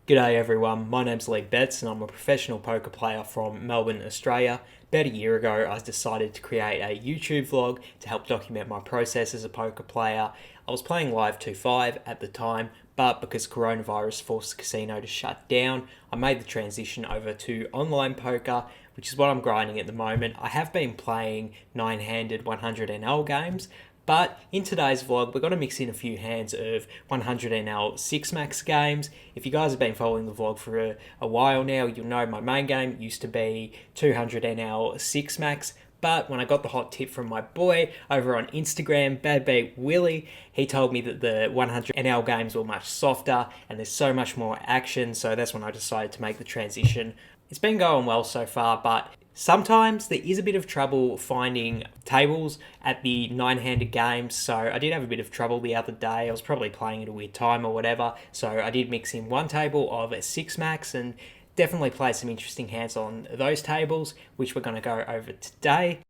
G'day everyone, my name's Leigh Bets and I'm a professional poker player from Melbourne, Australia. About a year ago, I decided to create a YouTube vlog to help document my process as a poker player. I was playing Live 2.5 at the time, but because coronavirus forced the casino to shut down, I made the transition over to online poker, which is what I'm grinding at the moment. I have been playing 9-handed 100NL games, but in today's vlog, we're going to mix in a few hands of 100NL 6-max games. If you guys have been following the vlog for a while now, you'll know my main game used to be 200NL 6-max. But when I got the hot tip from my boy over on Instagram, Bad Beat Willie, he told me that the 100NL games were much softer and there's so much more action. So that's when I decided to make the transition. It's been going well so far, but sometimes there is a bit of trouble finding tables at the 9-handed games, so I did have a bit of trouble the other day. I was probably playing at a weird time or whatever, so I did mix in one table of a 6-max and definitely play some interesting hands on those tables, which we're going to go over today.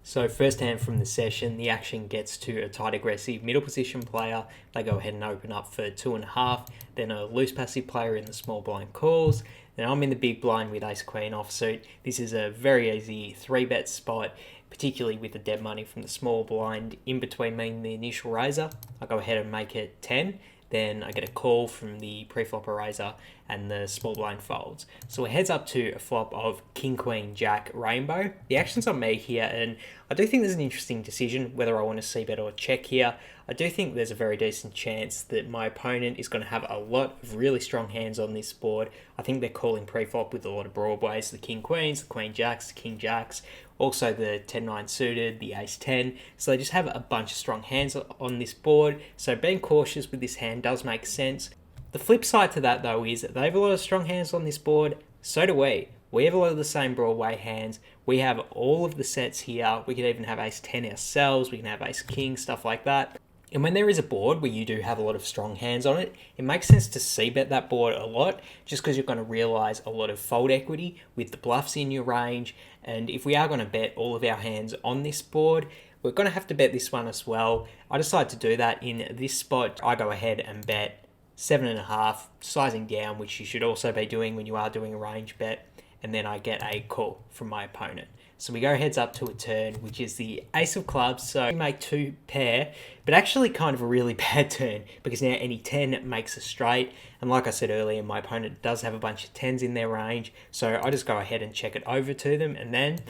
So first hand from the session, the action gets to a tight aggressive middle position player. They go ahead and open up for 2.5. Then a loose passive player in the small blind calls. Then I'm in the big blind with ace queen offsuit. This is a very easy 3-bet spot, particularly with the dead money from the small blind in between me and the initial raiser. I go ahead and make it 10. Then I get a call from the pre-flop raiser and the small blind folds. So it heads up to a flop of king, queen, jack, rainbow. The action's on me here, and I do think there's an interesting decision whether I want to c-bet or check here. I do think there's a very decent chance that my opponent is going to have a lot of really strong hands on this board. I think they're calling pre-flop with a lot of broadways, the king queens, the queen jacks, the king jacks, also the 10-9 suited, the ace-10. So they just have a bunch of strong hands on this board. So being cautious with this hand does make sense. The flip side to that though is that they have a lot of strong hands on this board. So do we. We have a lot of the same Broadway hands. We have all of the sets here. We could even have ace-10 ourselves. We can have ace-king, stuff like that. And when there is a board where you do have a lot of strong hands on it, it makes sense to c-bet that board a lot, just because you're going to realize a lot of fold equity with the bluffs in your range. And if we are going to bet all of our hands on this board, we're going to have to bet this one as well. I decided to do that in this spot. I go ahead and bet 7.5, sizing down, which you should also be doing when you are doing a range bet. And then I get a call from my opponent. So we go heads up to a turn, which is the ace of clubs. So we make 2 pair, but actually kind of a really bad turn because now any 10 makes a straight. And like I said earlier, my opponent does have a bunch of 10s in their range. So I just go ahead and check it over to them. And then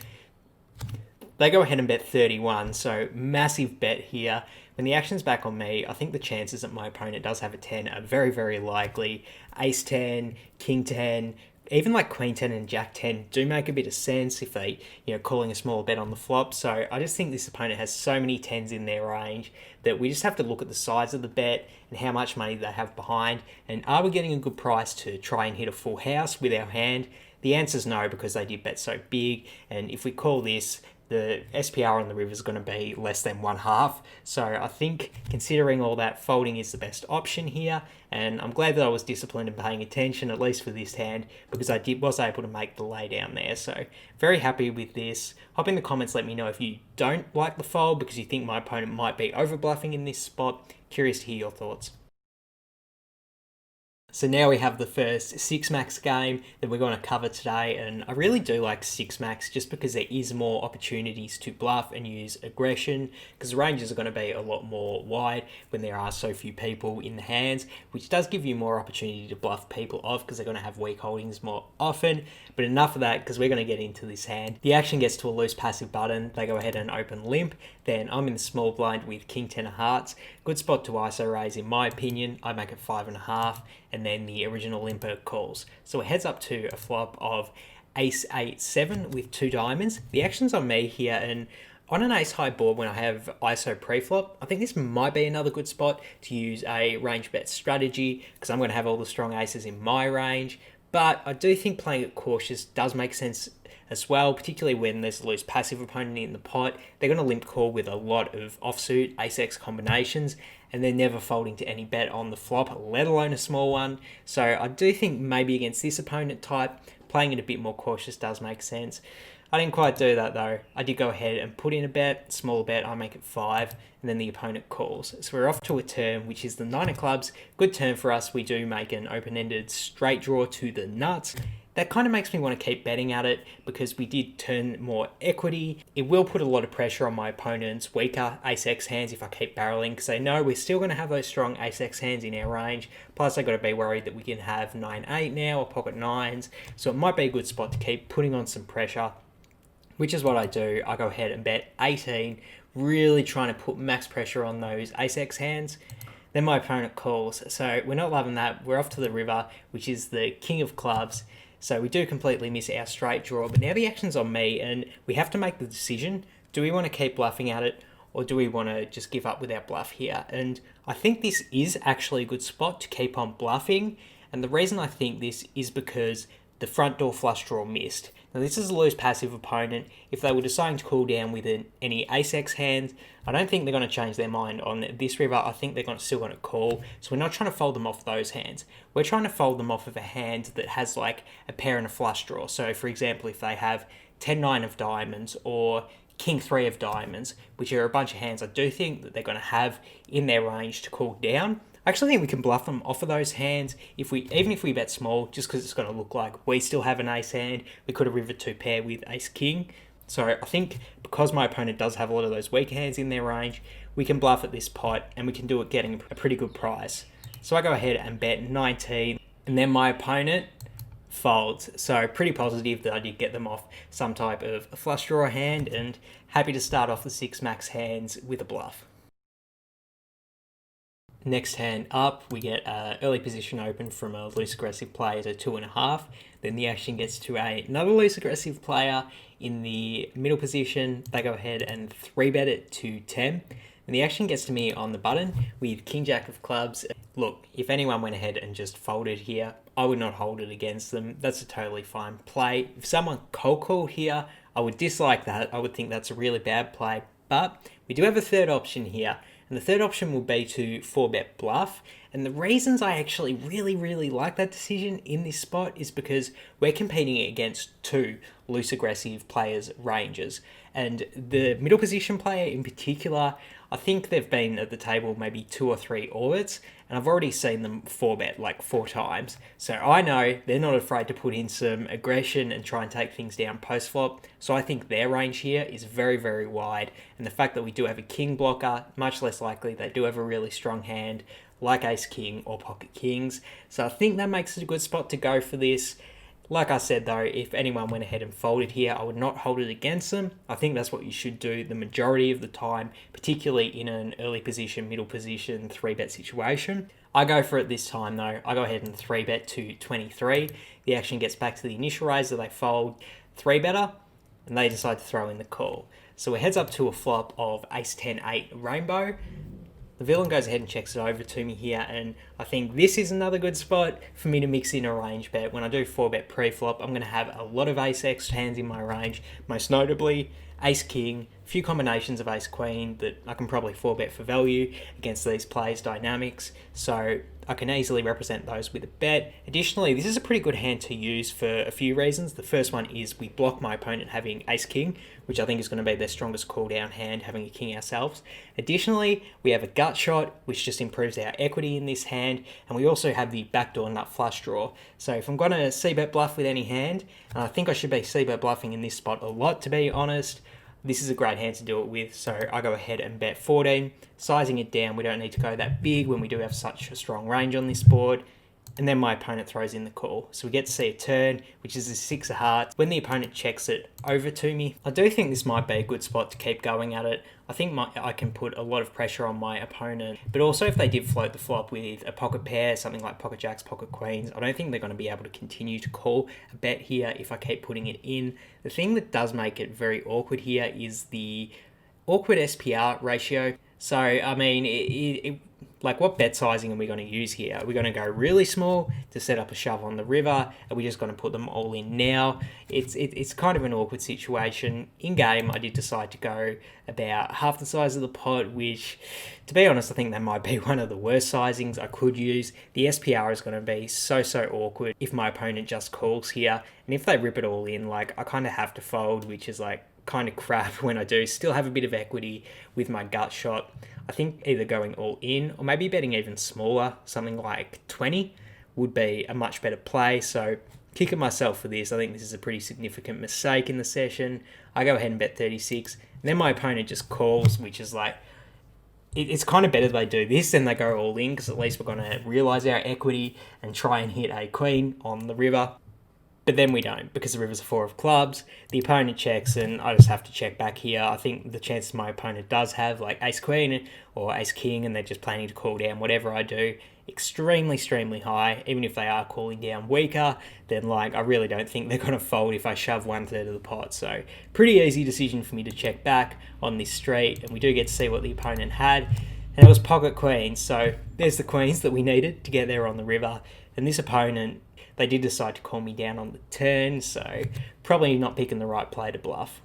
they go ahead and bet 31. So massive bet here. When the action's back on me, I think the chances that my opponent does have a 10 are very, very likely. Ace 10, king 10, even like queen 10 and jack 10 do make a bit of sense if they, calling a small bet on the flop. So I just think this opponent has so many 10s in their range that we just have to look at the size of the bet and how much money they have behind. And are we getting a good price to try and hit a full house with our hand? The answer's no, because they did bet so big. And if we call this, the SPR on the river is going to be less than 1/2. So I think considering all that, folding is the best option here. And I'm glad that I was disciplined and paying attention, at least for this hand, because I was able to make the lay down there. So very happy with this. Hop in the comments, let me know if you don't like the fold because you think my opponent might be over bluffing in this spot. Curious to hear your thoughts. So now we have the first 6-max game that we're going to cover today, and I really do like 6-max just because there is more opportunities to bluff and use aggression, because the ranges are going to be a lot more wide when there are so few people in the hands, which does give you more opportunity to bluff people off because they're going to have weak holdings more often. But enough of that, because we're going to get into this hand. The action gets to a loose passive button. They go ahead and open limp. Then I'm in the small blind with king 10 of hearts. Good spot to ISO raise in my opinion. I make it 5.5, and then the original limper calls. So it heads up to a flop of ace 8-7 with 2 diamonds. The action's on me here, and on an ace high board when I have ISO pre-flop, I think this might be another good spot to use a range bet strategy because I'm going to have all the strong aces in my range. But I do think playing it cautious does make sense as well, particularly when there's a loose passive opponent in the pot. They're going to limp call with a lot of offsuit ace-x combinations, and they're never folding to any bet on the flop, let alone a small one. So I do think maybe against this opponent type, playing it a bit more cautious does make sense. I didn't quite do that though. I did go ahead and put in a bet, small bet, I make it 5, and then the opponent calls. So we're off to a turn, which is the 9 of clubs. Good turn for us. We do make an open-ended straight draw to the nuts. That kind of makes me want to keep betting at it because we did turn more equity. It will put a lot of pressure on my opponent's weaker ace-x hands if I keep barreling, because they know we're still going to have those strong ace-x hands in our range. Plus, I got to be worried that we can have 9-8 now or pocket 9s. So it might be a good spot to keep putting on some pressure, which is what I do. I go ahead and bet 18, really trying to put max pressure on those ace-x hands. Then my opponent calls. So we're not loving that. We're off to the river, which is the king of clubs. So we do completely miss our straight draw, but now the action's on me and we have to make the decision. Do we want to keep bluffing at it or do we want to just give up with our bluff here? And I think this is actually a good spot to keep on bluffing. And the reason I think this is because the front door flush draw missed. Now this is a loose passive opponent. If they were deciding to call down with any ace-x hands, I don't think they're going to change their mind on this river. I think they're still going to call. So we're not trying to fold them off those hands. We're trying to fold them off of a hand that has like a pair and a flush draw. So for example, if they have 10-9 of diamonds or King-3 of diamonds, which are a bunch of hands I do think that they're going to have in their range to call down. I actually think we can bluff them off of those hands even if we bet small, just because it's going to look like we still have an ace hand. We could have river 2 pair with ace-king. So I think because my opponent does have a lot of those weak hands in their range, we can bluff at this pot and we can do it getting a pretty good price. So I go ahead and bet 19 and then my opponent folds. So pretty positive that I did get them off some type of a flush draw hand and happy to start off the 6 max hands with a bluff. Next hand up, we get an early position open from a loose aggressive player to 2.5. Then the action gets to another loose aggressive player in the middle position. They go ahead and 3-bet it to 10. And the action gets to me on the button with King Jack of clubs. Look, if anyone went ahead and just folded here, I would not hold it against them. That's a totally fine play. If someone cold called here, I would dislike that. I would think that's a really bad play. But we do have a third option here. And the third option will be to 4-bet bluff. And the reasons I actually really like that decision in this spot is because we're competing against 2 loose aggressive players' ranges. And the middle position player in particular, I think they've been at the table maybe 2 or 3 orbits, and I've already seen them 4-bet like 4 times. So I know they're not afraid to put in some aggression and try and take things down post-flop. So I think their range here is very wide. And the fact that we do have a king blocker, much less likely they do have a really strong hand like ace-king or pocket kings. So I think that makes it a good spot to go for this. Like I said though, if anyone went ahead and folded here, I would not hold it against them. I think that's what you should do the majority of the time, particularly in an early position, middle position, 3-bet situation. I go for it this time though. I go ahead and 3-bet to 23. The action gets back to the initial raise that they fold 3-better, and they decide to throw in the call. So it heads up to a flop of ace-10-8 rainbow. The villain goes ahead and checks it over to me here, and I think this is another good spot for me to mix in a range bet. When I do 4-bet pre-flop, I'm going to have a lot of ace-x hands in my range, most notably ace-king, a few combinations of ace-queen that I can probably 4-bet for value against these players' dynamics, so I can easily represent those with a bet. Additionally, this is a pretty good hand to use for a few reasons. The first one is we block my opponent having ace-king, which I think is going to be their strongest call-down hand, having a king ourselves. Additionally, we have a gut shot, which just improves our equity in this hand, and we also have the backdoor nut flush draw. So if I'm going to c-bet bluff with any hand, and I think I should be c-bet bluffing in this spot a lot, to be honest, this is a great hand to do it with, so I go ahead and bet 14, sizing it down. We don't need to go that big when we do have such a strong range on this board. And then my opponent throws in the call. So we get to see a turn, which is a 6 of hearts. When the opponent checks it over to me, I do think this might be a good spot to keep going at it. I think I can put a lot of pressure on my opponent. But also if they did float the flop with a pocket pair, something like pocket jacks, pocket queens, I don't think they're going to be able to continue to call a bet here if I keep putting it in. The thing that does make it very awkward here is the awkward SPR ratio. So, I mean, like, what bet sizing are we going to use here? Are we going to go really small to set up a shove on the river? Are we just going to put them all in now? It's kind of an awkward situation. In game, I did decide to go about half the size of the pot, which, to be honest, I think that might be one of the worst sizings I could use. The SPR is going to be so awkward if my opponent just calls here, and if they rip it all in, like, I kind of have to fold, which is like kind of crap when I do still have a bit of equity with my gut shot. I think either going all in or maybe betting even smaller, something like 20, would be a much better play. So kicking myself for this. I think this is a pretty significant mistake in the session. I go ahead and bet 36, and then my opponent just calls, which is like, it's kind of better they do this than they go all in, because at least we're going to realise our equity and try and hit a queen on the river. But then we don't, because the river's a 4 of clubs. The opponent checks, and I just have to check back here. I think the chances my opponent does have, like ace-queen or ace-king, and they're just planning to call down whatever I do, extremely high. Even if they are calling down weaker, then like I really don't think they're going to fold if I shove 1/3 of the pot. So pretty easy decision for me to check back on this street, and we do get to see what the opponent had. And it was pocket queens, so there's the queens that we needed to get there on the river. And this opponent, they did decide to call me down on the turn, so probably not picking the right play to bluff.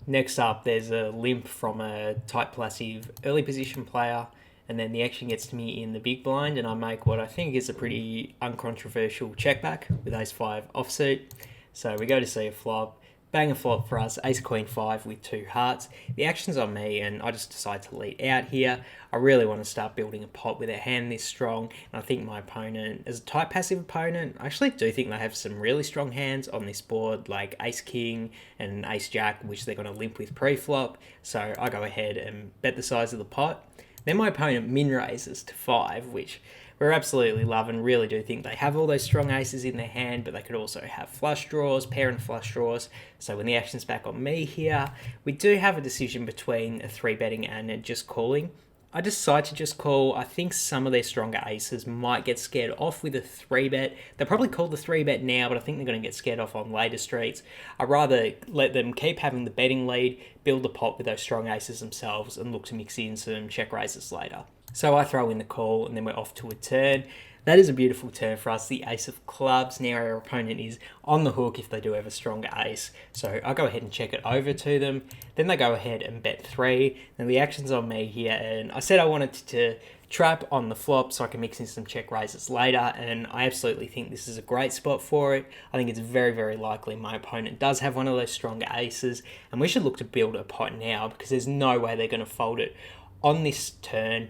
Next up, there's a limp from a tight passive early position player, and then the action gets to me in the big blind, and I make what I think is a pretty uncontroversial check back with ace-5 offsuit. So we go to see a flop. Bang a flop for us, ace-queen 5 with 2 hearts. The action's on me, and I just decide to lead out here. I really want to start building a pot with a hand this strong, and I think my opponent, as a tight passive opponent, I actually do think they have some really strong hands on this board, like ace-king and ace-jack, which they're going to limp with pre-flop. So I go ahead and bet the size of the pot. Then my opponent min-raises to 5, which we're absolutely loving. Really do think they have all those strong aces in their hand, but they could also have flush draws, pair and flush draws. So when the action's back on me here, we do have a decision between a 3-betting and a just calling. I decide to just call. I think some of their stronger aces might get scared off with a 3-bet. They'll probably call the 3-bet now, but I think they're going to get scared off on later streets. I'd rather let them keep having the betting lead, build the pot with those strong aces themselves, and look to mix in some check raises later. So I throw in the call, and then we're off to a turn. That is a beautiful turn for us, the ace of clubs. Now our opponent is on the hook if they do have a stronger ace. So I go ahead and check it over to them. Then they go ahead and bet 3. Then the action's on me here, and I said I wanted to trap on the flop so I can mix in some check raises later, and I absolutely think this is a great spot for it. I think it's very likely my opponent does have one of those stronger aces, and we should look to build a pot now, because there's no way they're going to fold it on this turn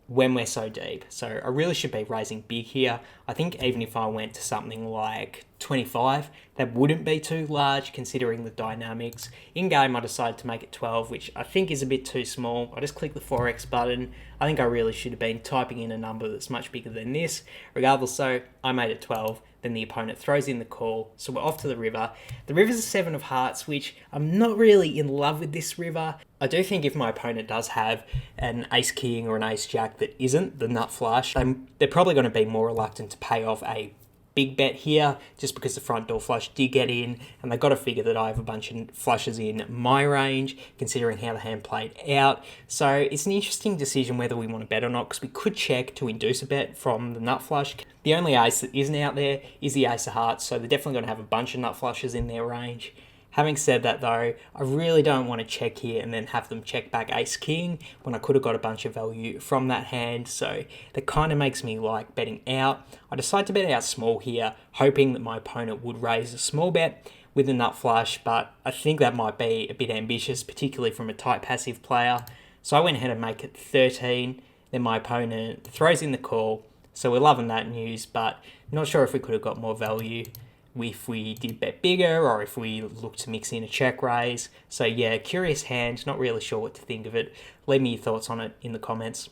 when we're so deep. So I really should be raising big here. I think even if I went to something like 25, that wouldn't be too large considering the dynamics. In game, I decided to make it 12, which I think is a bit too small. I just click the 4x button. I think I really should have been typing in a number that's much bigger than this. Regardless, so I made it 12. Then the opponent throws in the call, so we're off to the river. The river's a 7 of hearts, which I'm not really in love with this river. I do think if my opponent does have an ace-king or an ace-jack that isn't the nut flush, they're probably going to be more reluctant to pay off a big bet here, just because the front door flush did get in, and they've got to figure that I have a bunch of flushes in my range, considering how the hand played out. So it's an interesting decision whether we want to bet or not, because we could check to induce a bet from the nut flush. The only ace that isn't out there is the ace of hearts, so they're definitely going to have a bunch of nut flushes in their range. Having said that though, I really don't want to check here and then have them check back ace-king when I could have got a bunch of value from that hand, so that kind of makes me like betting out. I decide to bet out small here, hoping that my opponent would raise a small bet with a nut flush, but I think that might be a bit ambitious, particularly from a tight passive player. So I went ahead and make it 13, then my opponent throws in the call, so we're loving that news, but not sure if we could have got more value if we did bet bigger or if we look to mix in a check raise. So yeah, curious hand, not really sure what to think of it. Leave me your thoughts on it in the comments.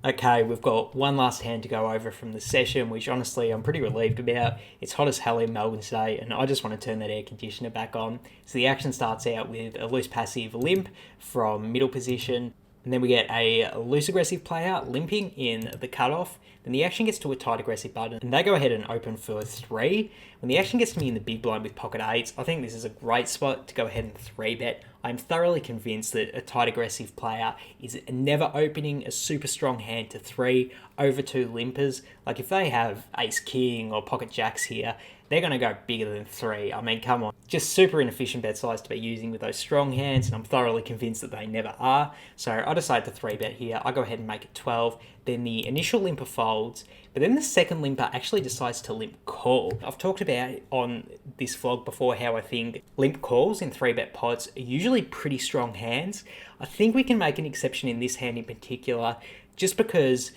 Okay, we've got one last hand to go over from the session, which honestly I'm pretty relieved about. It's hot as hell in Melbourne today, and I just want to turn that air conditioner back on. So the action starts out with a loose passive limp from middle position, and then we get a loose aggressive player limping in the cutoff. Then the action gets to a tight aggressive button, and they go ahead and open for 3. When the action gets to me in the big blind with pocket 8s, I think this is a great spot to go ahead and 3-bet I'm thoroughly convinced that a tight aggressive player is never opening a super strong hand to 3 over 2 limpers. Like if they have ace king or pocket jacks here, they're going to go bigger than 3. I mean, come on. Just super inefficient bet size to be using with those strong hands, and I'm thoroughly convinced that they never are. So I decide to 3-bet here. I go ahead and make it 12. Then the initial limper folds, but then the second limper actually decides to limp call. I've talked about on this vlog before how I think limp calls in 3-bet pots are usually pretty strong hands. I think we can make an exception in this hand in particular, just because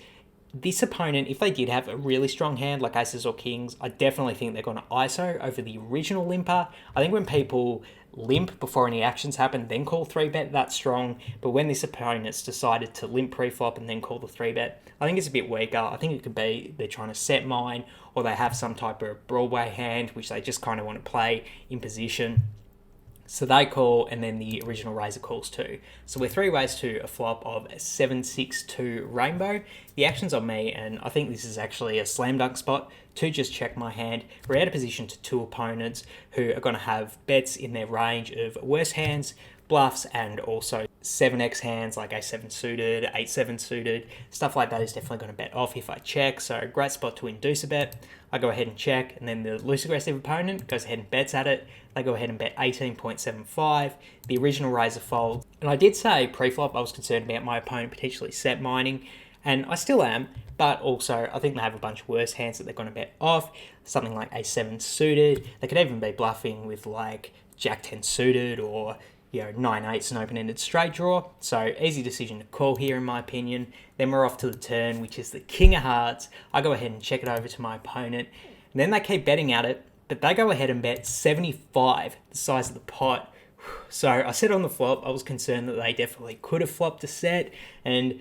this opponent, if they did have a really strong hand like aces or kings, I definitely think they're going to ISO over the original limper. I think when people limp before any actions happen, then call 3-bet, that's strong. But when this opponent's decided to limp pre-flop and then call the 3-bet, I think it's a bit weaker. I think it could be they're trying to set mine, or they have some type of Broadway hand which they just kind of want to play in position. So they call, and then the original raiser calls too. So we're 3 ways to a flop of 7-6-2 rainbow. The action's on me, and I think this is actually a slam dunk spot to just check my hand. We're out of position to 2 opponents who are going to have bets in their range of worse hands, bluffs, and also 7x hands like a7 suited, 8-7 suited. Stuff like that is definitely going to bet off if I check. So great spot to induce a bet. I go ahead and check, and then the loose aggressive opponent goes ahead and bets at it. They go ahead and bet 18.75. The original raiser folds. And I did say pre-flop I was concerned about my opponent potentially set mining, and I still am, but also I think they have a bunch of worse hands that they're going to bet off. Something like a7 suited. They could even be bluffing with like jack 10 suited, or 9-8's an open-ended straight draw. So easy decision to call here in my opinion. Then we're off to the turn, which is the king of hearts. I go ahead and check it over to my opponent, and then they keep betting at it, but they go ahead and bet 75, the size of the pot. So I said on the flop I was concerned that they definitely could have flopped a set, and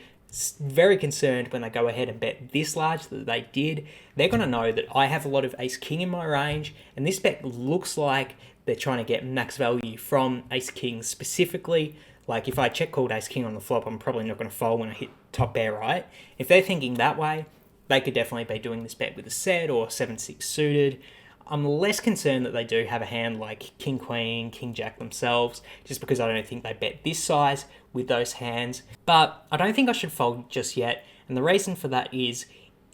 very concerned when they go ahead and bet this large that they did. They're going to know that I have a lot of ace king in my range, and this bet looks like they're trying to get max value from ace king specifically. Like if I check called ace king on the flop, I'm probably not going to fold when I hit top pair, right? If they're thinking that way, they could definitely be doing this bet with a set or 7-6 suited. I'm less concerned that they do have a hand like king queen, king jack themselves, just because I don't think they bet this size with those hands. But I don't think I should fold just yet, and the reason for that is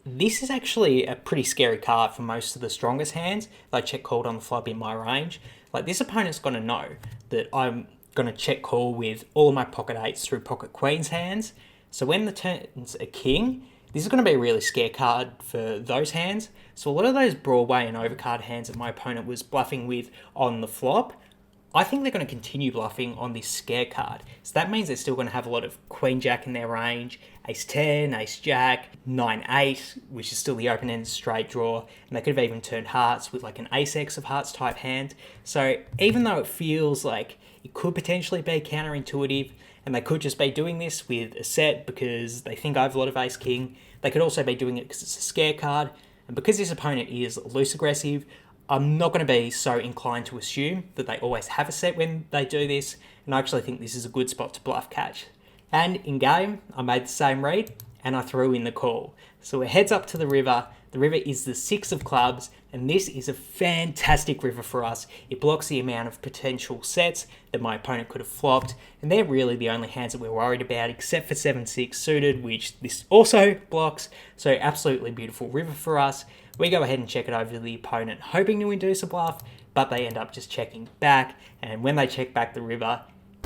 this is actually a pretty scary card for most of the strongest hands that I check called on the flop in my range. Like this opponent's going to know that I'm going to check call with all of my pocket 8s through pocket queens hands. So when the turn's a king, this is going to be a really scare card for those hands. So a lot of those Broadway and overcard hands that my opponent was bluffing with on the flop, I think they're going to continue bluffing on this scare card. So that means they're still going to have a lot of queen jack in their range, ace 10, ace jack, 9-8, which is still the open-ended straight draw, and they could have even turned hearts with like an ace x of hearts type hand. So even though it feels like it could potentially be counterintuitive, and they could just be doing this with a set because they think I have a lot of ace king, they could also be doing it because it's a scare card, and because this opponent is loose aggressive, I'm not going to be so inclined to assume that they always have a set when they do this, and I actually think this is a good spot to bluff catch. And in game, I made the same read, and I threw in the call. So we're heads up to the river. The river is the 6 of clubs, and this is a fantastic river for us. It blocks the amount of potential sets that my opponent could have flopped, and they're really the only hands that we're worried about, except for 7-6 suited, which this also blocks. So absolutely beautiful river for us. We go ahead and check it over to the opponent, hoping to induce a bluff, but they end up just checking back, and when they check back the river,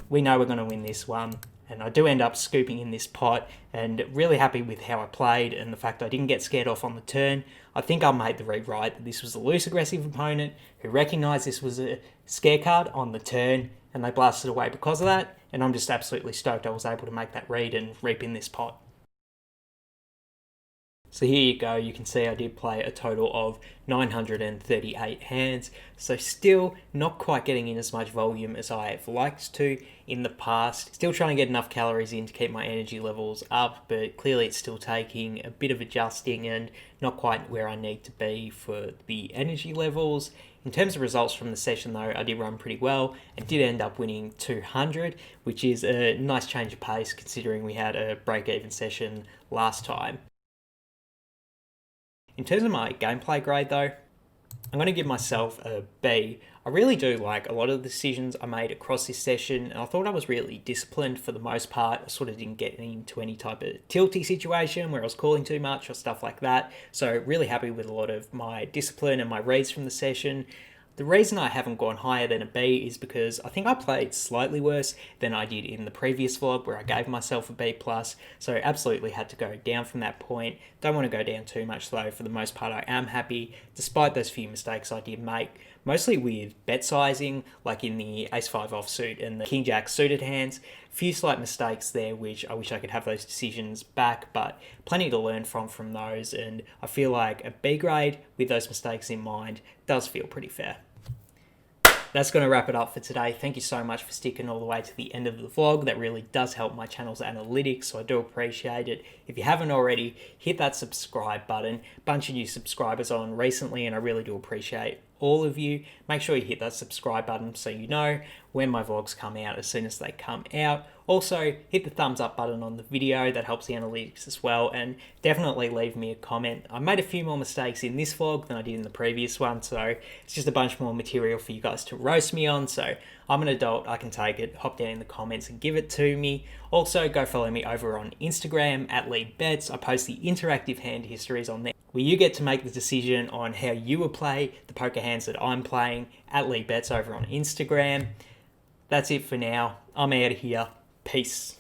we know we're going to win this one. And I do end up scooping in this pot, and really happy with how I played and the fact I didn't get scared off on the turn. I think I made the read right, that this was a loose aggressive opponent who recognised this was a scare card on the turn, and they blasted away because of that, and I'm just absolutely stoked I was able to make that read and reap in this pot. So here you go, you can see I did play a total of 938 hands, so still not quite getting in as much volume as I have liked to in the past. Still trying to get enough calories in to keep my energy levels up, but clearly it's still taking a bit of adjusting and not quite where I need to be for the energy levels. In terms of results from the session though, I did run pretty well and did end up winning 200, which is a nice change of pace considering we had a break-even session last time. In terms of my gameplay grade though, I'm going to give myself a B. I really do like a lot of the decisions I made across this session, and I thought I was really disciplined for the most part. I sort of didn't get into any type of tilty situation where I was calling too much or stuff like that. So really happy with a lot of my discipline and my reads from the session. The reason I haven't gone higher than a B is because I think I played slightly worse than I did in the previous vlog where I gave myself a B+, so absolutely had to go down from that point. Don't want to go down too much though. For the most part, I am happy, despite those few mistakes I did make, mostly with bet sizing, like in the Ace-5 offsuit and the King-Jack suited hands. A few slight mistakes there, which I wish I could have those decisions back, but plenty to learn from those, and I feel like a B grade with those mistakes in mind does feel pretty fair. That's going to wrap it up for today. Thank you so much for sticking all the way to the end of the vlog. That really does help my channel's analytics, so I do appreciate it. If you haven't already, hit that subscribe button. Bunch of new subscribers on recently, and I really do appreciate all of you. Make sure you hit that subscribe button so you know when my vlogs come out as soon as they come out. Also, hit the thumbs up button on the video. That helps the analytics as well, and definitely leave me a comment. I made a few more mistakes in this vlog than I did in the previous one, so it's just a bunch more material for you guys to roast me on. So I'm an adult, I can take it. Hop down in the comments and give it to me. Also, go follow me over on Instagram at Leigh Bets. I post the interactive hand histories on there, where you get to make the decision on how you will play the poker hands that I'm playing at Leigh Bets over on Instagram. That's it for now. I'm out of here. Peace.